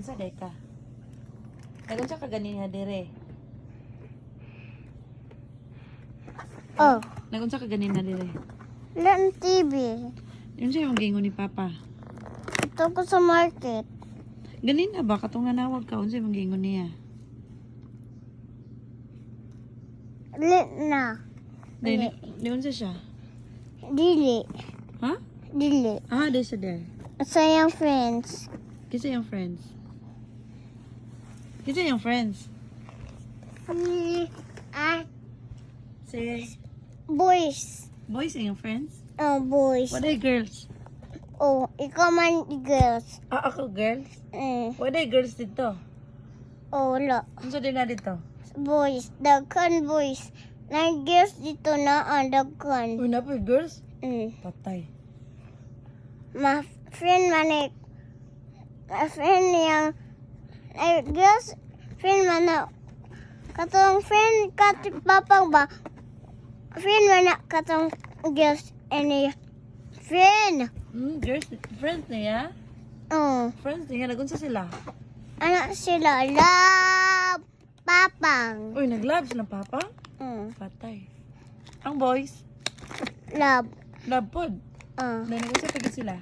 Sa deka. Nagun sa kaganin nga dire. Oh, Nagun sa kaganin na dire. lang TV. Yun siya yung gingon ni Papa. Ito ko sa market. Ganin na ba? Katong nga nawag ka. Unsa yung gingon niya? Lit na. Di unsa siya? Dili. Ha? Dili. Ah, di siya there. Sayang friends. Kisa yung friends. Kisa yung friends. Ah, Say, boys. boys yung friends? Oh, boys. What are girls? Oh, ikaw man girls. Ah, ako girls? Mm. What are girls dito? Oh, wala. Unsa din na dito? Boys. Dagkan boys. Na girls dito na ang dagkan. Uy, na po yung girls? Mm. Patay. Ma friend man eh. Friend yang ay girls friend man na katong friend kat papang ba friend man na katong girls any friend Girls, friends niya? oh Friends niya, nagunsa sila? anak sila love papang Uy, naglabs na Papa? Patay. Ang boys, love love pod. uh, Dahil nagunsa pagit sila.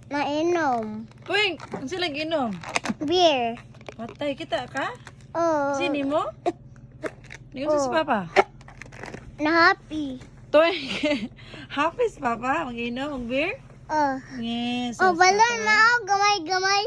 nainom Uy, ang sila ginom? beer Patay, kita ka? oh Sini mo? Nagunsa si Oh. Papa? na happy Toy, happy si Papa? Mag-inom, mag-beer? oh Yes. oh balon na gamay gamay